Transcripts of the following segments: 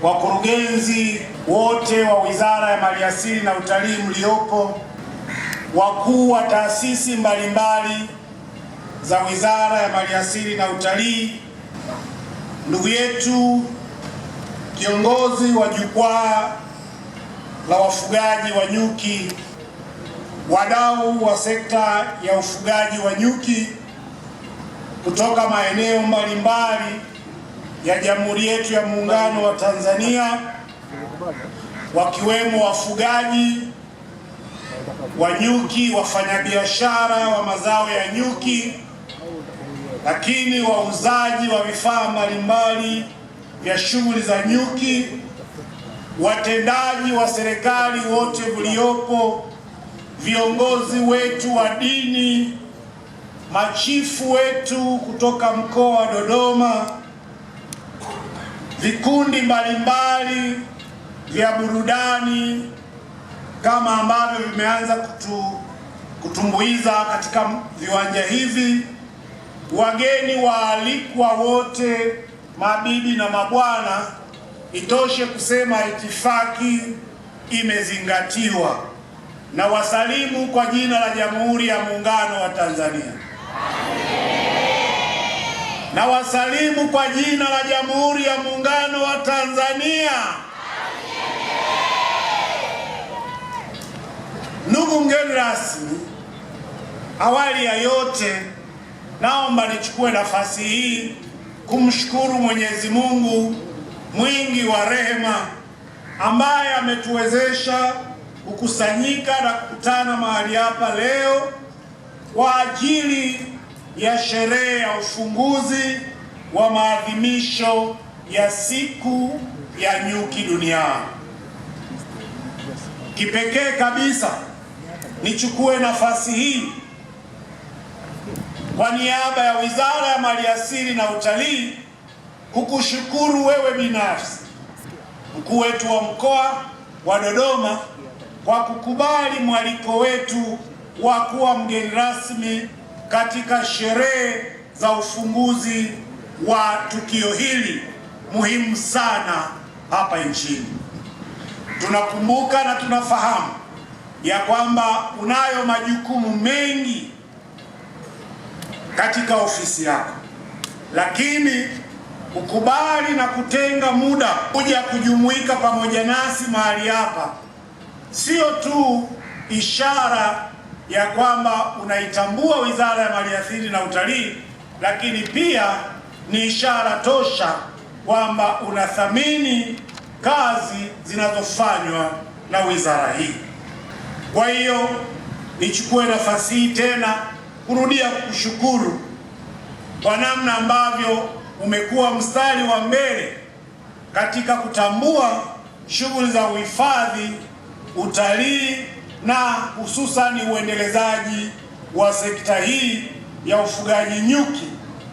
wakurugenzi wote wa Wizara ya Maliasili na Utalii mliopo, wakuu wa taasisi mbalimbali za Wizara ya Maliasili na Utalii, ndugu yetu kiongozi wa Jukwaa la Wafugaji wa Nyuki, wadau wa sekta ya ufugaji wa nyuki kutoka maeneo mbalimbali ya Jamhuri yetu ya Muungano wa Tanzania, wakiwemo wafugaji wa nyuki, wafanyabiashara wa mazao ya nyuki, lakini wauzaji wa vifaa mbalimbali vya shughuli za nyuki, watendaji wa serikali wote mliopo, viongozi wetu wa dini, machifu wetu kutoka mkoa wa Dodoma, vikundi mbalimbali vya burudani kama ambavyo vimeanza kutumbuiza katika viwanja hivi, wageni waalikwa wote, mabibi na mabwana, itoshe kusema itifaki imezingatiwa. Na wasalimu kwa jina la Jamhuri ya Muungano wa Tanzania. Na wasalimu kwa jina la Jamhuri ya Muungano wa Tanzania. Ndugu mgeni rasmi, awali ya yote naomba nichukue nafasi hii kumshukuru Mwenyezi Mungu mwingi wa rehema ambaye ametuwezesha kukusanyika na kukutana mahali hapa leo kwa ajili ya sherehe ya ufunguzi wa maadhimisho ya siku ya nyuki duniani. Kipekee kabisa nichukue nafasi hii kwa niaba ya Wizara ya Maliasili na Utalii kukushukuru wewe binafsi, mkuu wetu wa mkoa wa Dodoma, kwa kukubali mwaliko wetu wa kuwa mgeni rasmi katika sherehe za ufunguzi wa tukio hili muhimu sana hapa nchini. Tunakumbuka na tunafahamu ya kwamba unayo majukumu mengi katika ofisi yako, lakini ukubali na kutenga muda kuja kujumuika pamoja nasi mahali hapa sio tu ishara ya kwamba unaitambua Wizara ya Maliasili na Utalii, lakini pia ni ishara tosha kwamba unathamini kazi zinazofanywa na wizara hii. Kwa hiyo nichukue nafasi hii tena kurudia kukushukuru kwa namna ambavyo umekuwa mstari wa mbele katika kutambua shughuli za uhifadhi, utalii na hususani uendelezaji wa sekta hii ya ufugaji nyuki,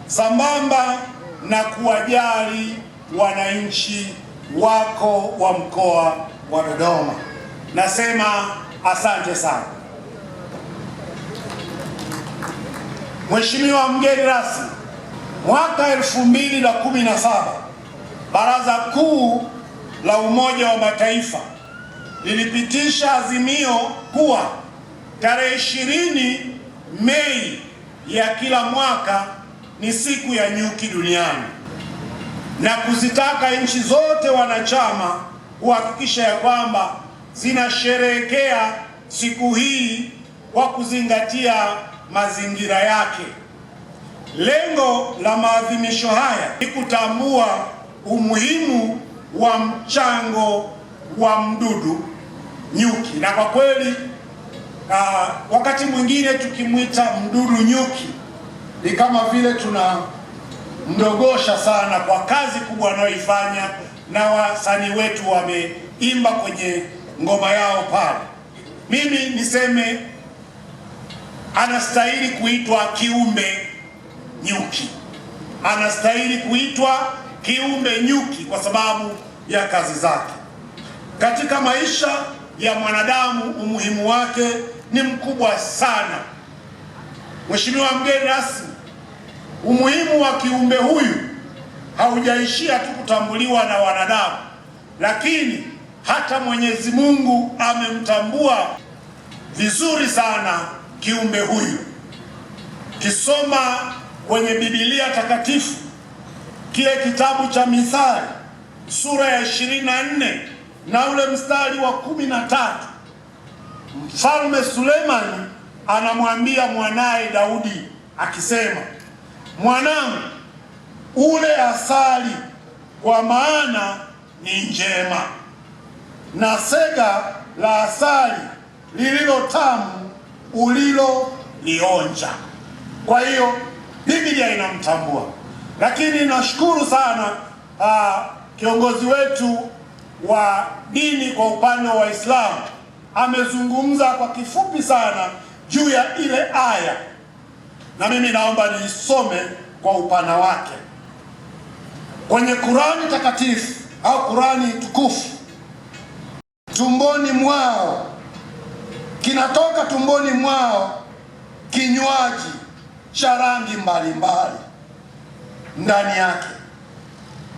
sambamba na kuwajali wananchi wako wa mkoa wa Dodoma. Nasema asante sana. Mheshimiwa mgeni rasmi, mwaka 2017 Baraza Kuu la Umoja wa Mataifa lilipitisha azimio kuwa tarehe 20 Mei ya kila mwaka ni siku ya nyuki duniani, na kuzitaka nchi zote wanachama kuhakikisha ya kwamba zinasherehekea siku hii kwa kuzingatia mazingira yake. Lengo la maadhimisho haya ni kutambua umuhimu wa mchango wa mdudu nyuki, na kwa kweli wakati mwingine tukimwita mdudu nyuki ni kama vile tunamdogosha sana kwa kazi kubwa anayoifanya, na wasanii wetu wameimba kwenye ngoma yao pale. Mimi niseme anastahili kuitwa kiumbe nyuki, anastahili kuitwa kiumbe nyuki kwa sababu ya kazi zake katika maisha ya mwanadamu. Umuhimu wake ni mkubwa sana. Mheshimiwa mgeni rasmi, umuhimu wa kiumbe huyu haujaishia tu kutambuliwa na wanadamu, lakini hata Mwenyezi Mungu amemtambua vizuri sana kiumbe huyu. Kisoma kwenye Biblia takatifu kile kitabu cha Mithali sura ya 24 na ule mstari wa 13, Mfalme Sulemani anamwambia mwanaye Daudi akisema, mwanangu, ule asali, kwa maana ni njema, na sega la asali lililo tamu ulilolionja. Kwa hiyo Biblia inamtambua, lakini nashukuru sana kiongozi wetu wa dini kwa upande wa Waislamu amezungumza kwa kifupi sana juu ya ile aya, na mimi naomba niisome kwa upana wake kwenye Qurani takatifu au Qurani tukufu. Tumboni mwao, kinatoka tumboni mwao kinywaji cha rangi mbalimbali ndani yake.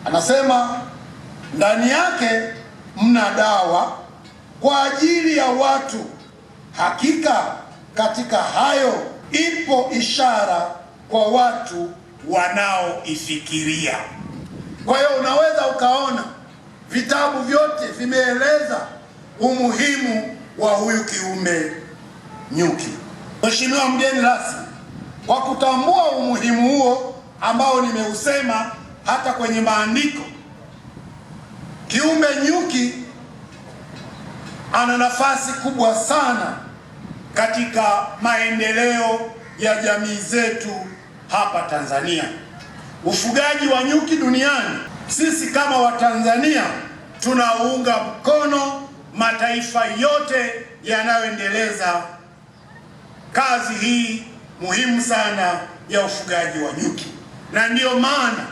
Anasema ndani yake mna dawa kwa ajili ya watu, hakika katika hayo ipo ishara kwa watu wanaoifikiria. Kwa hiyo unaweza ukaona vitabu vyote vimeeleza umuhimu wa huyu kiumbe nyuki. Mheshimiwa mgeni rasmi, kwa kutambua umuhimu huo ambao nimeusema hata kwenye maandiko, kiumbe nyuki ana nafasi kubwa sana katika maendeleo ya jamii zetu hapa Tanzania. Ufugaji wa nyuki duniani, sisi kama Watanzania tunaunga mkono mataifa yote yanayoendeleza kazi hii muhimu sana ya ufugaji wa nyuki, na ndiyo maana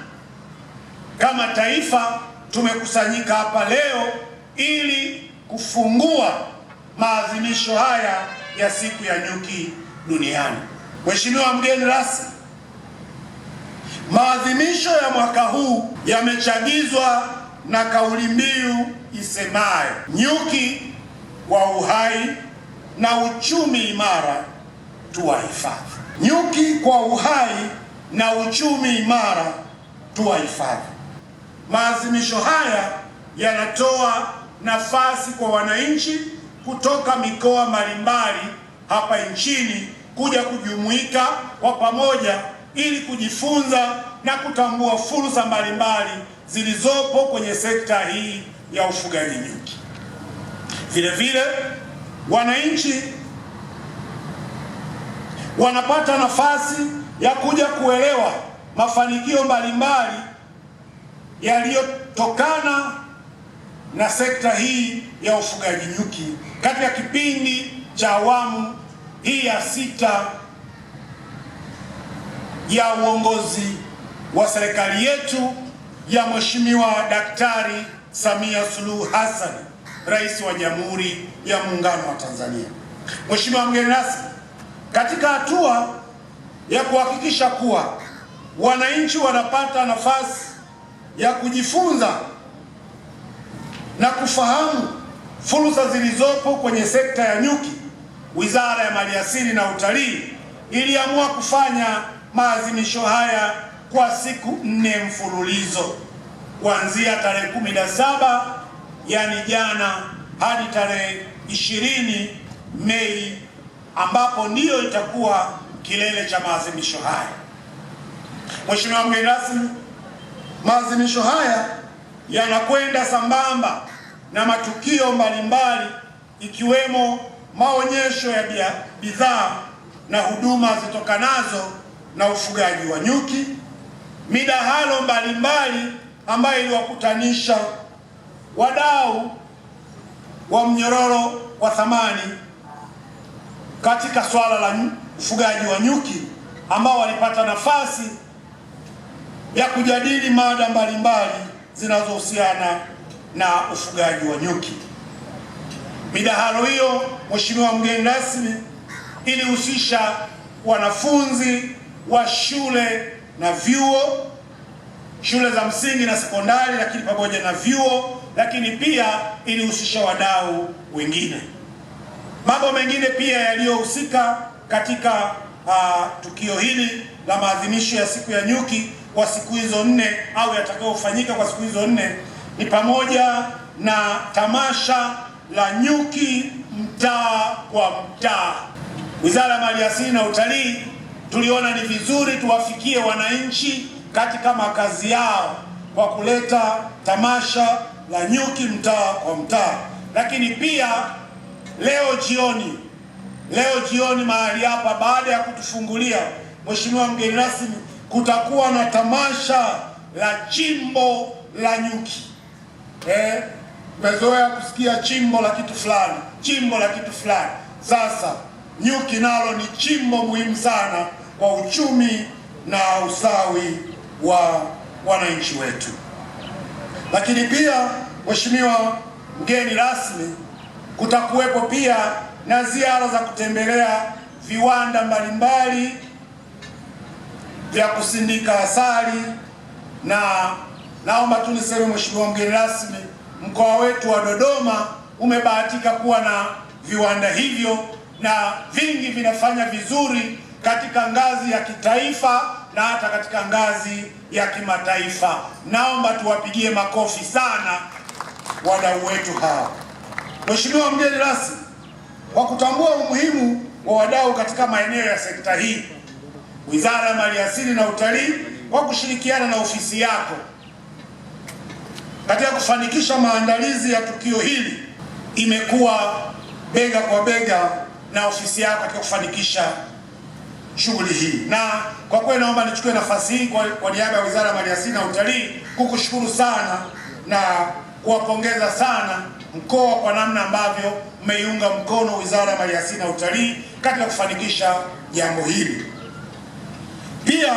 kama taifa tumekusanyika hapa leo ili kufungua maadhimisho haya ya siku ya nyuki duniani. Mheshimiwa mgeni rasmi, maadhimisho ya mwaka huu yamechagizwa na kauli mbiu isemayo nyuki wa uhai na uchumi imara tuwahifadhi. Nyuki kwa uhai na uchumi imara tuwahifadhi. Maadhimisho haya yanatoa nafasi kwa wananchi kutoka mikoa mbalimbali hapa nchini kuja kujumuika kwa pamoja ili kujifunza na kutambua fursa mbalimbali zilizopo kwenye sekta hii ya ufugaji nyuki. Vile vile wananchi wanapata nafasi ya kuja kuelewa mafanikio mbalimbali yaliyotokana na sekta hii ya ufugaji nyuki katika kipindi cha awamu hii ya 6 ya uongozi wa serikali yetu ya Mheshimiwa Daktari Samia Suluhu Hassan, Rais wa Jamhuri ya Muungano wa Tanzania. Mheshimiwa mgeni rasmi, katika hatua ya kuhakikisha kuwa wananchi wanapata nafasi ya kujifunza na kufahamu fursa zilizopo kwenye sekta ya nyuki, Wizara ya Maliasili na Utalii iliamua kufanya maadhimisho haya kwa siku 4 mfululizo kuanzia tarehe 17 yani jana hadi tarehe 20 Mei, ambapo ndiyo itakuwa kilele cha maadhimisho haya. Mheshimiwa mgeni rasmi, maadhimisho haya yanakwenda sambamba na matukio mbalimbali ikiwemo maonyesho ya bidhaa na huduma zitokanazo na ufugaji wa nyuki, midahalo mbalimbali ambayo iliwakutanisha wadau wa mnyororo wa thamani katika swala la ufugaji wa nyuki, ambao walipata nafasi ya kujadili mada mbalimbali zinazohusiana na ufugaji wa nyuki. Midahalo hiyo, Mheshimiwa mgeni rasmi, ilihusisha wanafunzi wa shule na vyuo, shule za msingi na sekondari, lakini pamoja na vyuo lakini pia ilihusisha wadau wengine. Mambo mengine pia yaliyohusika katika tukio hili la maadhimisho ya siku ya nyuki kwa siku hizo 4 au yatakayofanyika kwa siku hizo 4 ni pamoja na tamasha la nyuki mtaa kwa mtaa. Wizara ya Maliasili na Utalii tuliona ni vizuri tuwafikie wananchi katika makazi yao kwa kuleta tamasha la nyuki mtaa kwa mtaa, lakini pia leo jioni mahali hapa, baada ya kutufungulia Mheshimiwa mgeni rasmi, kutakuwa na tamasha la chimbo la nyuki. Tumezoea kusikia chimbo la kitu fulani, Sasa nyuki nalo ni chimbo muhimu sana kwa uchumi na ustawi wa wananchi wetu. Lakini pia Mheshimiwa mgeni rasmi, kutakuwepo pia na ziara za kutembelea viwanda mbalimbali vya kusindika asali, na naomba tu niseme Mheshimiwa mgeni rasmi, mkoa wetu wa Dodoma umebahatika kuwa na viwanda hivyo na vingi vinafanya vizuri katika ngazi ya kitaifa na hata katika ngazi ya kimataifa. Naomba tuwapigie makofi sana wadau wetu hawa. Mheshimiwa mgeni rasmi, kwa kutambua umuhimu wa wadau katika maeneo ya sekta hii, Wizara ya Maliasili na Utalii kwa kushirikiana na ofisi yako katika kufanikisha maandalizi ya tukio hili imekuwa bega kwa bega na ofisi yako katika kufanikisha shughuli hii. Na kwa kweli naomba nichukue nafasi hii kwa niaba ya Wizara ya Maliasili na Utalii kukushukuru sana na kuwapongeza sana mkoa kwa namna ambavyo mmeiunga mkono Wizara ya Maliasili na Utalii katika kufanikisha jambo hili. Pia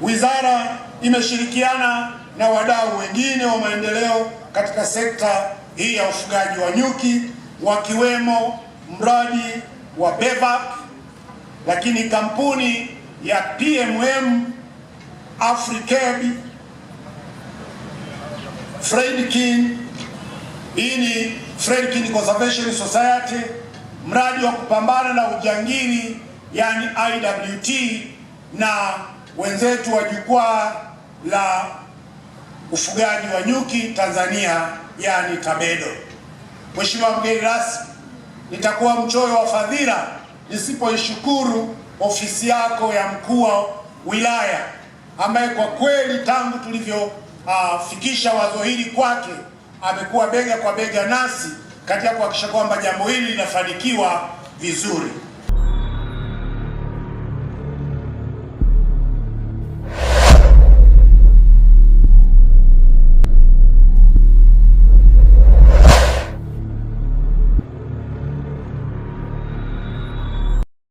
wizara imeshirikiana na wadau wengine wa maendeleo katika sekta hii ya ufugaji wa nyuki, wakiwemo mradi wa BEVAC, lakini kampuni ya PMM, Africab, Fredkin, hii ni Fredkin Conservation Society, mradi wa kupambana na ujangili yani IWT, na wenzetu wa jukwaa la ufugaji wa nyuki Tanzania yani TABEDO. Mheshimiwa mgeni rasmi, nitakuwa mchoyo wa fadhila nisipoishukuru ofisi yako ya mkuu wa wilaya ambaye kwa kweli tangu tulivyofikisha wazo hili kwake amekuwa bega kwa bega nasi katika kuhakikisha kwamba jambo hili linafanikiwa vizuri.